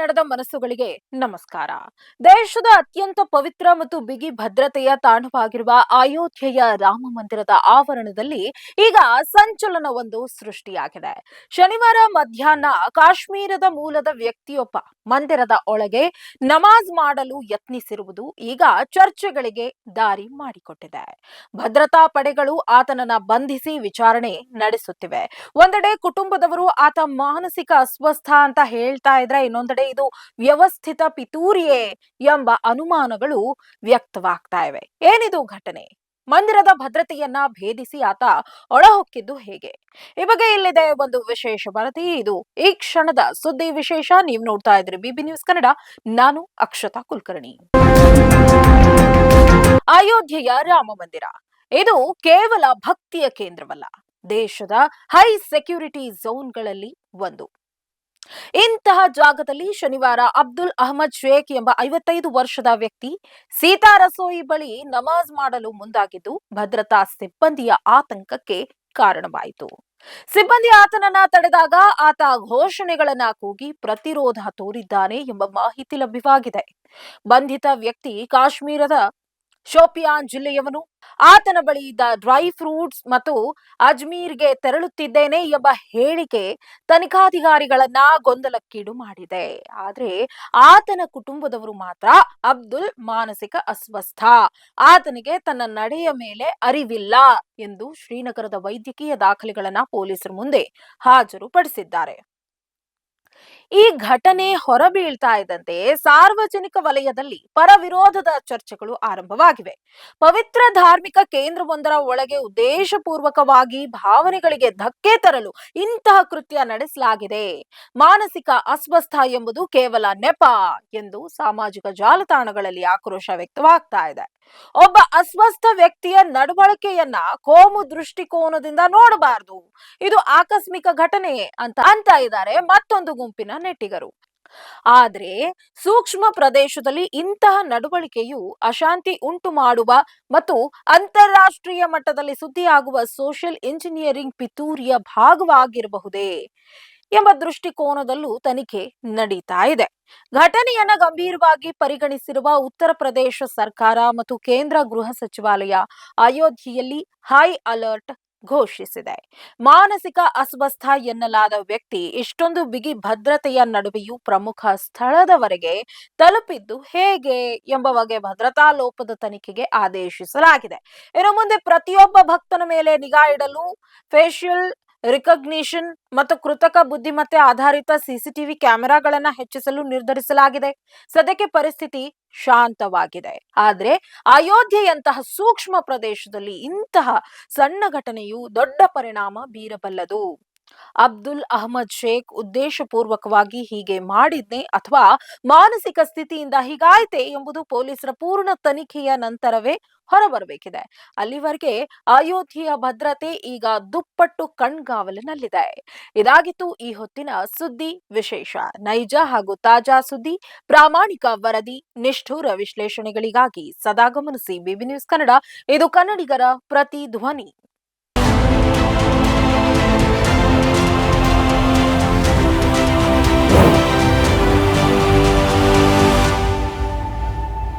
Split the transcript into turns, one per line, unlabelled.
ಕನ್ನಡದ ಮನಸ್ಸುಗಳಿಗೆ ನಮಸ್ಕಾರ. ದೇಶದ ಅತ್ಯಂತ ಪವಿತ್ರ ಮತ್ತು ಬಿಗಿ ಭದ್ರತೆಯ ತಾಣವಾಗಿರುವ ಅಯೋಧ್ಯೆಯ ರಾಮ ಮಂದಿರದ ಆವರಣದಲ್ಲಿ ಈಗ ಸಂಚಲನವೊಂದು ಸೃಷ್ಟಿಯಾಗಿದೆ. ಶನಿವಾರ ಮಧ್ಯಾಹ್ನ ಕಾಶ್ಮೀರದ ಮೂಲದ ವ್ಯಕ್ತಿಯೊಬ್ಬ ಮಂದಿರದ ಒಳಗೆ ನಮಾಜ್ ಮಾಡಲು ಯತ್ನಿಸಿರುವುದು ಈಗ ಚರ್ಚೆಗಳಿಗೆ ದಾರಿ ಮಾಡಿಕೊಟ್ಟಿದೆ. ಭದ್ರತಾ ಪಡೆಗಳು ಆತನನ್ನ ಬಂಧಿಸಿ ವಿಚಾರಣೆ ನಡೆಸುತ್ತಿವೆ. ಒಂದೆಡೆ ಕುಟುಂಬದವರು ಆತ ಮಾನಸಿಕ ಅಸ್ವಸ್ಥ ಅಂತ ಹೇಳ್ತಾ ಇದ್ರೆ, ಇನ್ನೊಂದೆಡೆ ಇದು ವ್ಯವಸ್ಥಿತ ಪಿತೂರಿಯೇ ಎಂಬ ಅನುಮಾನಗಳು ವ್ಯಕ್ತವಾಗ್ತಾ ಇವೆ. ಏನಿದು ಘಟನೆ? ಮಂದಿರದ ಭದ್ರತೆಯನ್ನ ಭೇದಿಸಿ ಆತ ಒಳಹೊಕ್ಕಿದ್ದು ಹೇಗೆ? ಈ ಬಗ್ಗೆ ಇಲ್ಲಿದೆ ಒಂದು ವಿಶೇಷ ವರದಿ. ಇದು ಈ ಕ್ಷಣದ ಸುದ್ದಿ ವಿಶೇಷ. ನೀವು ನೋಡ್ತಾ ಇದ್ರಿ ಬಿಬಿ ನ್ಯೂಸ್ ಕನ್ನಡ. ನಾನು ಅಕ್ಷತಾ ಕುಲಕರ್ಣಿ. ಅಯೋಧ್ಯೆಯ ರಾಮ ಮಂದಿರ ಇದು ಕೇವಲ ಭಕ್ತಿಯ ಕೇಂದ್ರವಲ್ಲ, ದೇಶದ ಹೈ ಸೆಕ್ಯೂರಿಟಿ ಝೋನ್ಗಳಲ್ಲಿ ಒಂದು. ಇಂತಹ ಜಾಗದಲ್ಲಿ ಶನಿವಾರ ಅಬ್ದುಲ್ ಅಹಮದ್ ಶೇಖ್ ಎಂಬ 55 ವರ್ಷದ ವ್ಯಕ್ತಿ ಸೀತಾ ರಸೋಯಿ ಬಳಿ ನಮಾಜ್ ಮಾಡಲು ಮುಂದಾಗಿದ್ದು ಭದ್ರತಾ ಸಿಬ್ಬಂದಿಯ ಆತಂಕಕ್ಕೆ ಕಾರಣವಾಯಿತು. ಸಿಬ್ಬಂದಿ ಆತನನ್ನ ತಡೆದಾಗ ಆತ ಘೋಷಣೆಗಳನ್ನ ಕೂಗಿ ಪ್ರತಿರೋಧ ತೋರಿದ್ದಾನೆ ಎಂಬ ಮಾಹಿತಿ ಲಭ್ಯವಾಗಿದೆ. ಬಂಧಿತ ವ್ಯಕ್ತಿ ಕಾಶ್ಮೀರದ ಶೋಪಿಯಾನ್ ಜಿಲ್ಲೆಯವನು. ಆತನ ಬಳಿ ಇದ್ದ ಡ್ರೈ ಫ್ರೂಟ್ಸ್ ಮತ್ತು ಅಜ್ಮೀರ್ಗೆ ತೆರಳುತ್ತಿದ್ದೇನೆ ಎಂಬ ಹೇಳಿಕೆ ತನಿಖಾಧಿಕಾರಿಗಳನ್ನ ಗೊಂದಲಕ್ಕೀಡು ಮಾಡಿದೆ. ಆದ್ರೆ ಆತನ ಕುಟುಂಬದವರು ಮಾತ್ರ ಅಬ್ದುಲ್ ಮಾನಸಿಕ ಅಸ್ವಸ್ಥ, ಆತನಿಗೆ ತನ್ನ ನಡೆಯ ಮೇಲೆ ಅರಿವಿಲ್ಲ ಎಂದು ಶ್ರೀನಗರದ ವೈದ್ಯಕೀಯ ದಾಖಲೆಗಳನ್ನ ಪೊಲೀಸರ ಮುಂದೆ ಹಾಜರುಪಡಿಸಿದ್ದಾರೆ. ಈ ಘಟನೆ ಹೊರಬೀಳ್ತಾ ಇದ್ದಂತೆ ಸಾರ್ವಜನಿಕ ವಲಯದಲ್ಲಿ ಪರವಿರೋಧದ ಚರ್ಚೆಗಳು ಆರಂಭವಾಗಿವೆ. ಪವಿತ್ರ ಧಾರ್ಮಿಕ ಕೇಂದ್ರವೊಂದರ ಒಳಗೆ ಉದ್ದೇಶಪೂರ್ವಕವಾಗಿ ಭಾವನೆಗಳಿಗೆ ಧಕ್ಕೆ ತರಲು ಇಂತಹ ಕೃತ್ಯ ನಡೆಸಲಾಗಿದೆ. ಮಾನಸಿಕ ಅಸ್ವಸ್ಥ ಎಂಬುದು ಕೇವಲ ನೆಪ ಎಂದು ಸಾಮಾಜಿಕ ಜಾಲತಾಣಗಳಲ್ಲಿ ಆಕ್ರೋಶ ವ್ಯಕ್ತವಾಗ್ತಾ ಇದೆ. ಒಬ್ಬ ಅಸ್ವಸ್ಥ ವ್ಯಕ್ತಿಯ ನಡವಳಿಕೆಯನ್ನ ಕೋಮು ದೃಷ್ಟಿಕೋನದಿಂದ ನೋಡಬಾರದು, ಇದು ಆಕಸ್ಮಿಕ ಘಟನೆ ಅಂತ ಇದ್ದಾರೆ ಮತ್ತೊಂದು ಗುಂಪಿನ ನೆಟ್ಟಿಗರು. ಆದ್ರೆ ಸೂಕ್ಷ್ಮ ಪ್ರದೇಶದಲ್ಲಿ ಇಂತಹ ನಡವಳಿಕೆಯು ಅಶಾಂತಿ ಉಂಟು ಮಾಡುವ ಮತ್ತು ಅಂತಾರಾಷ್ಟ್ರೀಯ ಮಟ್ಟದಲ್ಲಿ ಸುದ್ದಿಯಾಗುವ ಸೋಷಿಯಲ್ ಇಂಜಿನಿಯರಿಂಗ್ ಪಿತೂರಿಯ ಭಾಗವಾಗಿರಬಹುದೇ ಎಂಬ ದೃಷ್ಟಿಕೋನದಲ್ಲೂ ತನಿಖೆ ನಡೀತಾ ಇದೆ. ಘಟನೆಯನ್ನ ಗಂಭೀರವಾಗಿ ಪರಿಗಣಿಸಿರುವ ಉತ್ತರ ಪ್ರದೇಶ ಸರ್ಕಾರ ಮತ್ತು ಕೇಂದ್ರ ಗೃಹ ಸಚಿವಾಲಯ ಅಯೋಧ್ಯೆಯಲ್ಲಿ ಹೈ ಅಲರ್ಟ್ ಘೋಷಿಸಿದೆ. ಮಾನಸಿಕ ಅಸ್ವಸ್ಥ ಎನ್ನಲಾದ ವ್ಯಕ್ತಿ ಇಷ್ಟೊಂದು ಬಿಗಿ ಭದ್ರತೆಯ ನಡುವೆಯೂ ಪ್ರಮುಖ ಸ್ಥಳದವರೆಗೆ ತಲುಪಿದ್ದು ಹೇಗೆ ಎಂಬ ಬಗ್ಗೆ ಭದ್ರತಾ ಲೋಪದ ತನಿಖೆಗೆ ಆದೇಶಿಸಲಾಗಿದೆ. ಇನ್ನು ಮುಂದೆ ಪ್ರತಿಯೊಬ್ಬ ಭಕ್ತನ ಮೇಲೆ ನಿಗಾ ಇಡಲು ಫೇಶಿಯಲ್ ರಿಕಗ್ನಿಷನ್ ಮತ್ತು ಕೃತಕ ಬುದ್ಧಿಮತ್ತೆ ಆಧಾರಿತ ಸಿಸಿಟಿವಿ ಕ್ಯಾಮೆರಾಗಳನ್ನ ಹೆಚ್ಚಿಸಲು ನಿರ್ಧರಿಸಲಾಗಿದೆ. ಸದ್ಯಕ್ಕೆ ಪರಿಸ್ಥಿತಿ ಶಾಂತವಾಗಿದೆ. ಆದ್ರೆ ಅಯೋಧ್ಯೆಯಂತಹ ಸೂಕ್ಷ್ಮ ಪ್ರದೇಶದಲ್ಲಿ ಇಂತಹ ಸಣ್ಣ ಘಟನೆಯು ದೊಡ್ಡ ಪರಿಣಾಮ ಬೀರಬಲ್ಲದು. ಅಬ್ದುಲ್ ಅಹಮದ್ ಶೇಖ್ ಉದ್ದೇಶಪೂರ್ವಕವಾಗಿ ಹೀಗೆ ಮಾಡಿದ್ನೆ ಅಥವಾ ಮಾನಸಿಕ ಸ್ಥಿತಿಯಿಂದ ಹೀಗಾಯ್ತೆ ಎಂಬುದು ಪೊಲೀಸರ ಪೂರ್ಣ ತನಿಖೆಯ ನಂತರವೇ ಹೊರಬರಬೇಕಿದೆ. ಅಲ್ಲಿವರೆಗೆ ಅಯೋಧ್ಯೆಯ ಭದ್ರತೆ ಈಗ ದುಪ್ಪಟ್ಟು ಕಣ್ಗಾವಲಿನಲ್ಲಿದೆ. ಇದಾಗಿತ್ತು ಈ ಹೊತ್ತಿನ ಸುದ್ದಿ ವಿಶೇಷ. ನೈಜ ಹಾಗೂ ತಾಜಾ ಸುದ್ದಿ, ಪ್ರಾಮಾಣಿಕ ವರದಿ, ನಿಷ್ಠುರ ವಿಶ್ಲೇಷಣೆಗಳಿಗಾಗಿ ಸದಾ ಗಮನಿಸಿ ಬಿಬಿ ನ್ಯೂಸ್ ಕನ್ನಡ. ಇದು ಕನ್ನಡಿಗರ ಪ್ರತಿ ಧ್ವನಿ.